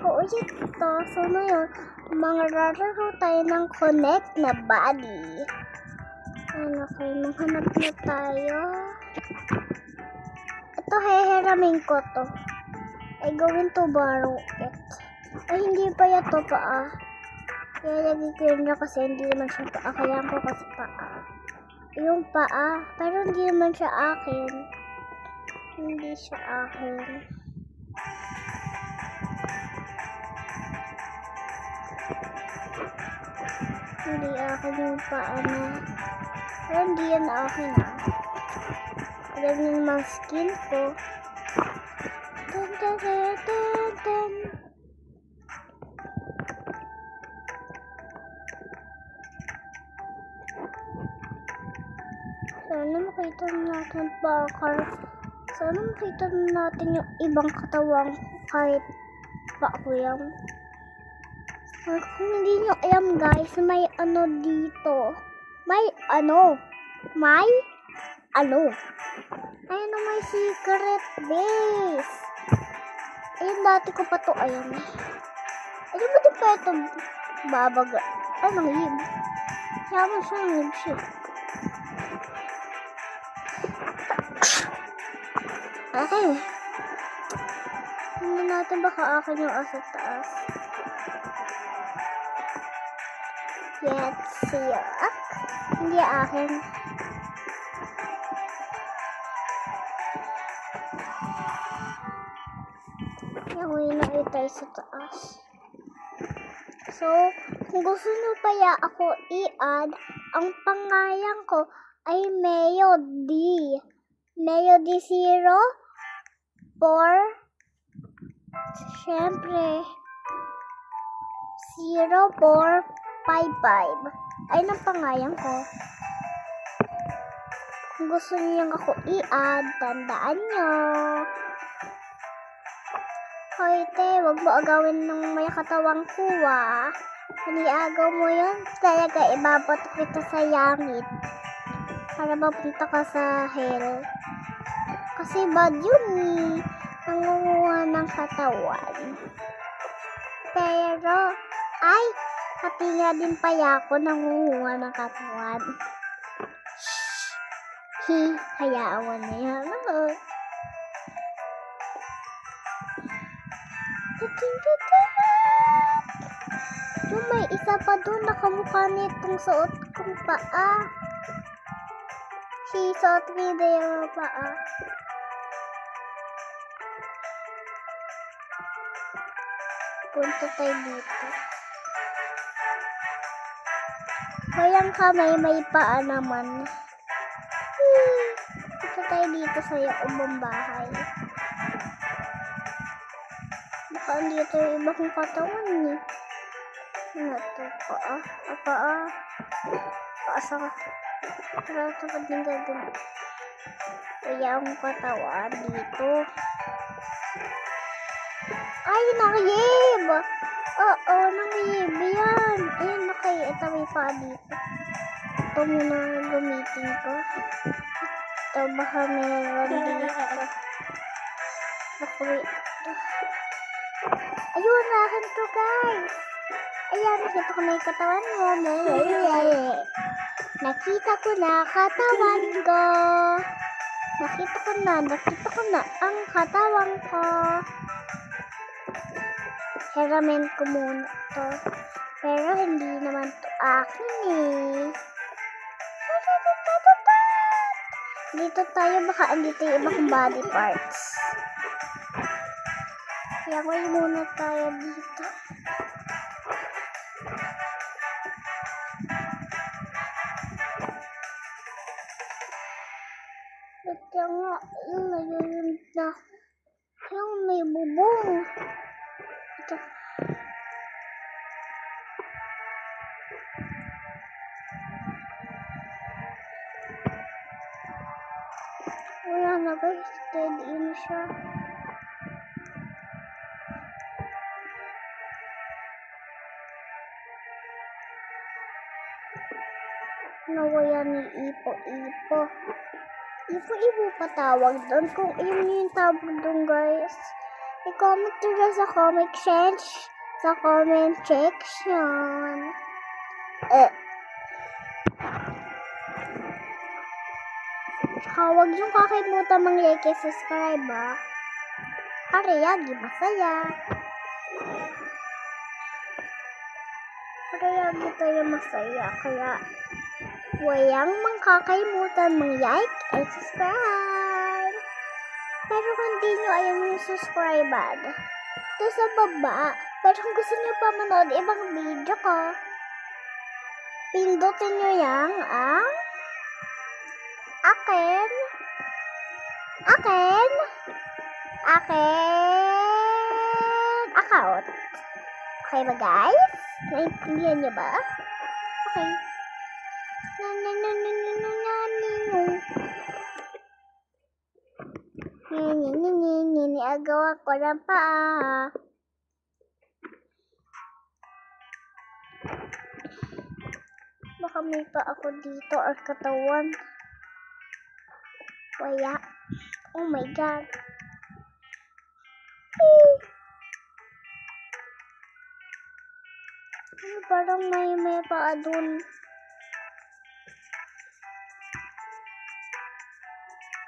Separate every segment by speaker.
Speaker 1: ko ulit ito. So, ngayon, maglalaro tayo ng connect na body. Ano kayo, maghanap na tayo. Ito, heheramin ko to. I going to borrow it. Ay, hindi pa yato paa. Ilalagay ko yun na kasi hindi naman siya paa. Kailangan ko kasi paa. Yung paa. Pero hindi naman siya akin. Hindi siya akin. Hindi akin yung paa na. Pero hindi yan akin ah. Alam niyo yung mga skin ko. Dun, dun, dun, dun, dun. Sana makita natin bakal. Sana makita natin yung ibang katawan kahit pa ko yan. Kung hindi nyo alam guys, may ano dito. May ano. Ayun na may secret base. Ayun dati ko pa to. Ayun. Ayun ba din pa ito babaga? Anong yun? Kaya mo siya ng shit. Okay. Hindi natin baka akin yung asa taas. Let's see. Hindi akin. Yung na tayo sa taas. So, kung gusto nyo pa ya ako i-add, ang pangalan ko ay Melody. Melody 0 syempre 0455. Ayun ang pangalan ko. Kung gusto niyo ako i-add, tandaan nyo. Hoy te, wag mo agawin ng may katawang kuwa. Kung iagaw mo yun, talaga ibabato kita sa langit. Para mapunta ka sa hell. Kasi bad yun eh. Nangunguha ng katawan. Pero, ay, pati nga din pala ako nangunguha ng katawan. Hayaan mo na yan. Yung may isa pa doon nakamukha nitong suot kong paa. Suot rin yung paa. Punta tayo dito. Walang kamay, may paa naman. Punta tayo dito sa yung bahay. Baka dito yung iba kong katawan eh. Ano ito? Paa? Paa sa para ito pa din gagawin. Kaya akong katawan dito. Ay, nakayib! Oo, nakayib yan. Ayun, nakayib. Ito may paa dito. Ito muna gamitin ko. Ito, baka meron dito. Nakawit. Ayun, nakin to guys. Ayan, nakita ko na yung katawan mo. Nakita ko na katawan ko. Nakita ko na ang katawan ko. Heramin ko muna to. Pero hindi naman to akin eh. Dito tayo, baka andito yung iba kong body parts. Kaya wala muna tayo dito. Kaya nga, yung nagulunod na. Yung may bubong. Ito. Wala na guys, steady na siya. Nawala ni Ipo-Ipo. Ipo-Ipo pa tawag doon. Kung yun yung tawag doon guys. I-comment nyo sa comment section. Huwag niyong kakalimutan mag-like at subscribe, para yagi masaya. Para yagi tayo masaya. Kaya, wayang makakalimutan mag-like at subscribe. Pero kung di nyo ayaw yung subscribe, ito sa baba. Pero kung gusto nyo pa manood ibang video ko, pindutin nyo yang ang akin account. Okay ba, guys? Naintindihan nyo ba? Okay. Agawa ko ng paa. Baka may pa ako dito or katawan. Wala. Oh my God. Parang may pa dun.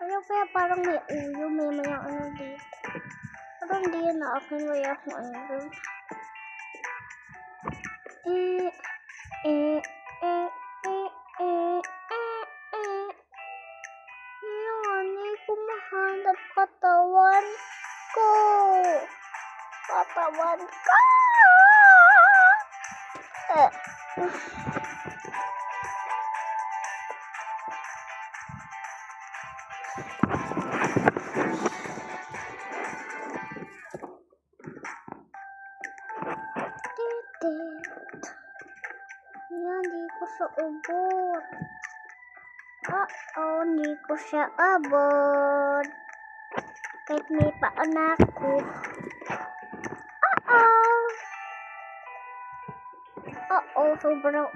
Speaker 1: Kaya parang may uyo, may ano dito. Parang hindi yan na akin, kaya akong ano dun. Yan, ko mahanap katawan ko. Yan, di ko siya ubod. Hindi ko siya abot. Kahit may paanak ko. Sobrang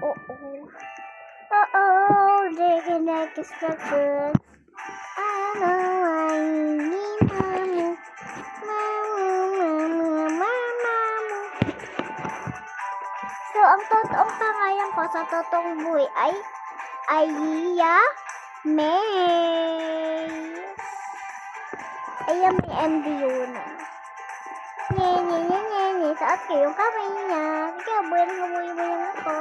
Speaker 1: distraction. So, ang totoong pangalan ko sa totoong buhay ay Aya May. Aya May MD yun. Saat ko yung kamay niya. Kaya buhay ako.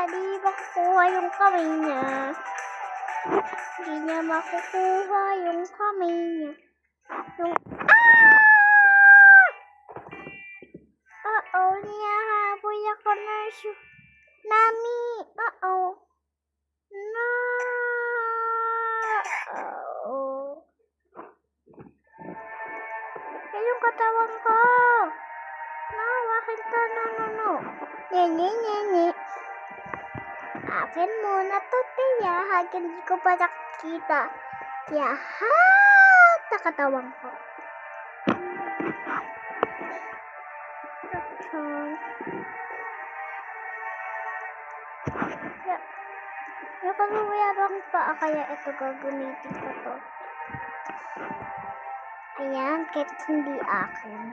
Speaker 1: Di ba kukuha yung kamay niya? Di niya makukuha yung kamay niya. Niyahabol ako na siya. Nami. Yung katawan ko. Bakit to? No. Akin muna to, tiyahan. Hindi ko pa nakikita. Tiyahan na katawan ko. Yung kalumayabang pa, kaya ito gagamitin ko to. Ayan, kahit hindi akin.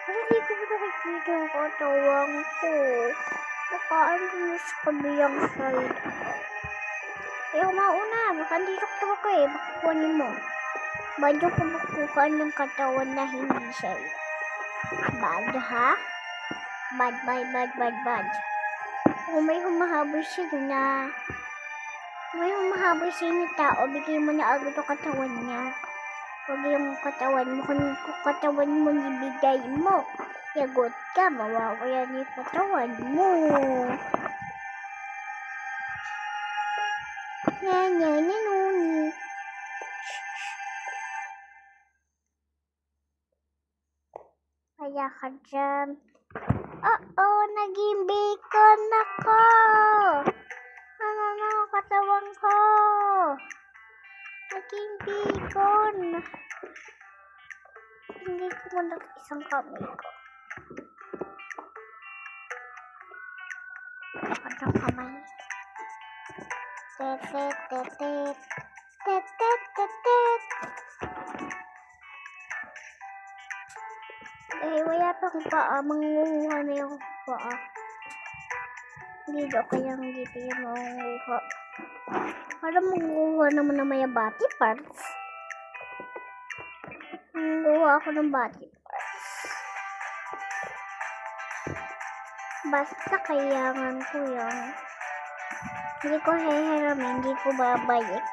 Speaker 1: Hindi ko ba nakikita yung katawang ko? Nakaan ko sa kabilang side. Ayaw mauna, baka hindi ko ko baka kunin mo. Badyo ko makukuha ng katawan na hindi siya. Bad, ha? Bad. Kung may humahabol siya na tao, bigay mo na agad yung katawan niya. Huwag yung katawan mo. Kung katawan mo nibigay mo, yagot ka, mawawala yung katawan mo. Nuni. Kaya ka dyan. Naging bacon ako. Katawan ko. Naging bacon. Hindi ko muna isang kamay ko. Ang kamay. Tet, tet, tet, tet. Tet, tet, tet, tet. Wala pang paa. Mangunguha na yung paa. Dito kayang dito yung mangunguha. Para mangunguha naman na may body parts. Mangunguha ako ng body parts. Basta kailangan ko yan. Hindi ko heheramin, hindi ko babalik.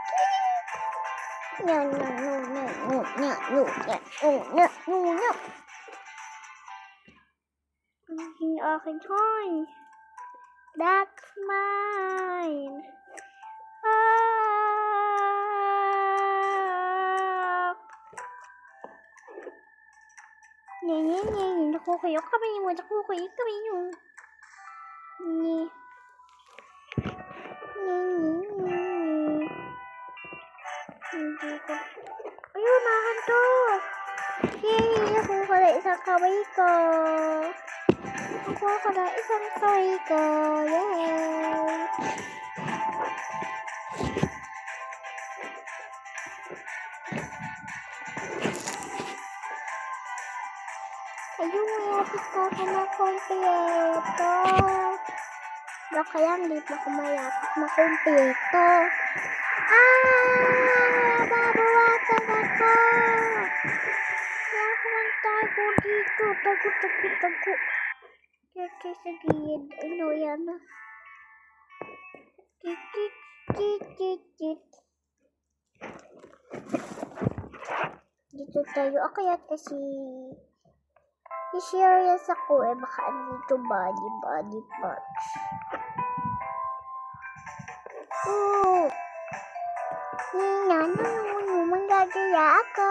Speaker 1: Hindi akin toy. That's mine. Nakukuyo kami mo. Nakukuyo kami mo. Ayun, nahanto. Yay! Nakuha na isang kamay ko. Nakuha na isang kamay ko. Yay! Ayun, mayapit na ako na kompleto. Kaya hindi pa ako mayapit na kompleto. Babawasan ako. Kaya tago dito. Tago. Kaya sa gilid. Ano yan? Dito tayo. Kaya kasi serious ako baka dito body parts. Manggagaya ako.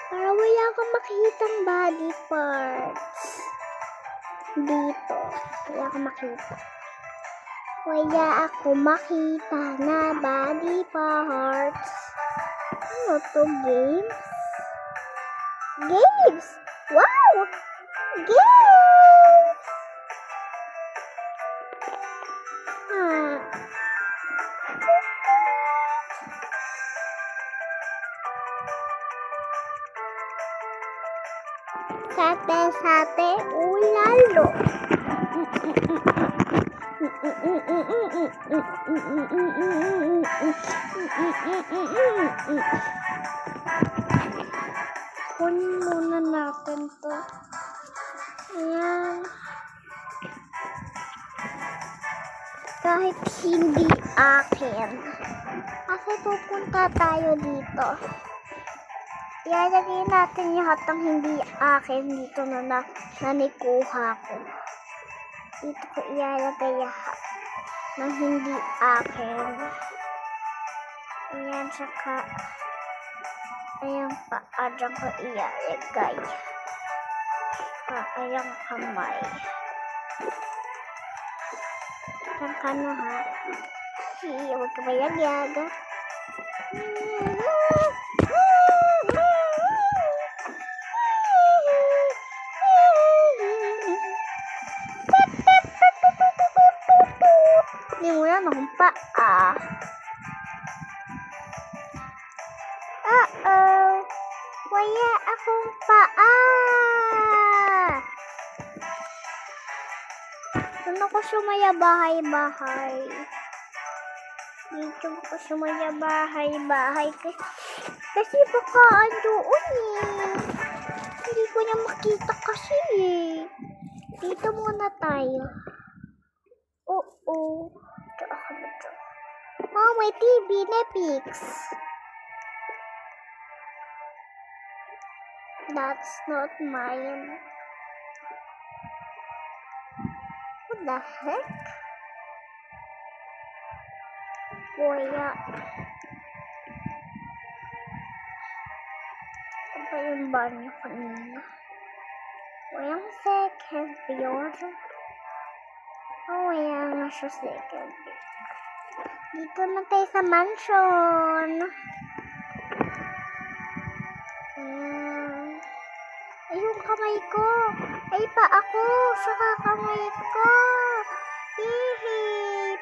Speaker 1: Para wala akong makitang body parts. Dito. Wala akong makita. Wala ako makita na body parts. Ano to, games? Games! Wow! Games! Sate, ulalo. Kunin muna natin to. Ayan. Kahit hindi akin. Kasi pupunta tayo dito. Ilalagay natin lahat ng hindi akin dito na nanikuha ko. Dito ko ilalagay lahat ng hindi akin. Ayan, saka ayan pa, adang ko ilalagay. Ayan kamay. Saka na ha. Huwag ka mayagag. Hindi mo na akong paa. Wala akong paa. Doon ako sumaya bahay-bahay. Dito ako sumaya bahay-bahay. Kasi baka andoon Hindi ko na makita kasi Dito muna tayo. Oo. May TV, Netflix. That's not mine. What the heck? Kuya. Ano ba yung banyo kanina? Walang second floor. Wala nga siya second floor. Dito na tayo sa mansion. kamay ko. Ay, paa ko. Saka kamay ko. Hihi.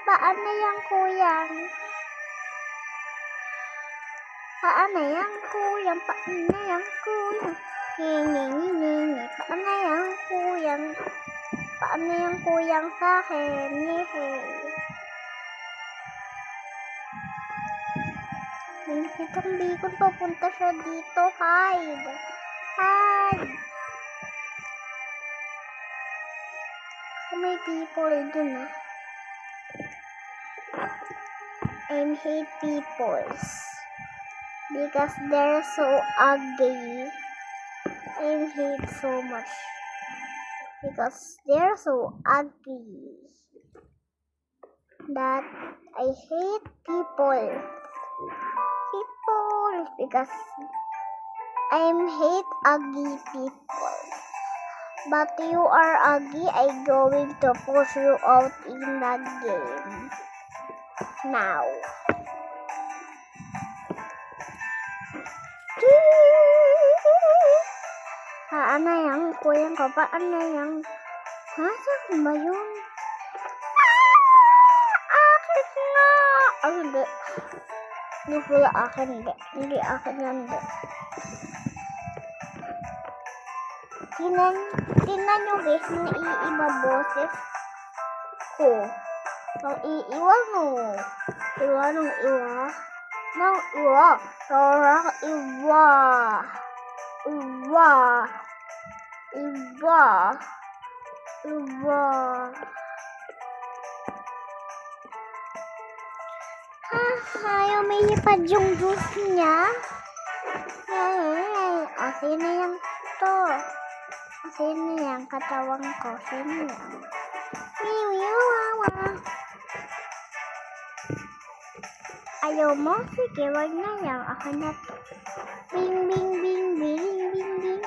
Speaker 1: Paan na yan, kuyang. Paan na yan, kuyang. Paan na yan, kuyang. Ngingingingingi. Paan na yan, kuyang. Paan na yan, kuyang sa akin. Hihi. Itong bikon, papunta siya dito. Hide. Hide. May people dun ah. I hate peoples because they're so ugly. I hate so much because they're so ugly that I hate people. Because I hate ugly people. But you are ugly, I'm going to push you out in the game. Now. Paan na yan, kuyang ko, paan na yan. Ha? Saan ba yun? Akin nga! Ay, hindi. Hindi pala akin, hindi. Hindi akin yan, hindi. Tingnan nyo guys, naiiba boses ko. Nang iiwa no. Iwa nung iwa. Nang iwa. Torang iwa. Iwa. Iwa. Iwa. Ayaw may lipad yung juice niya. O, sino yung to? Sino yung katawang ko? Sino yung? Ayaw mo? Sige, wag na yan. Ako na to. Bing, bing, bing, bing, bing, bing.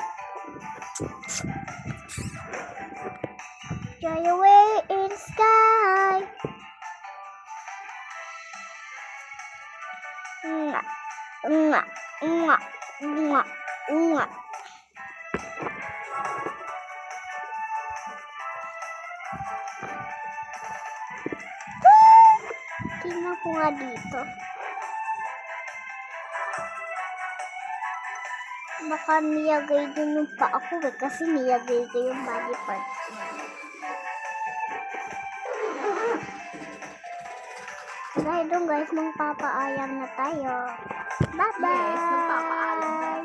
Speaker 1: Fly away in the sky. Nga, nga, nga, nga, nga. Tingnan ko nga dito. Baka niyagay din yung pa ako kasi niyagay ko yung body parts niya. Dahil doon guys, magpapaayam na tayo. Bye-bye!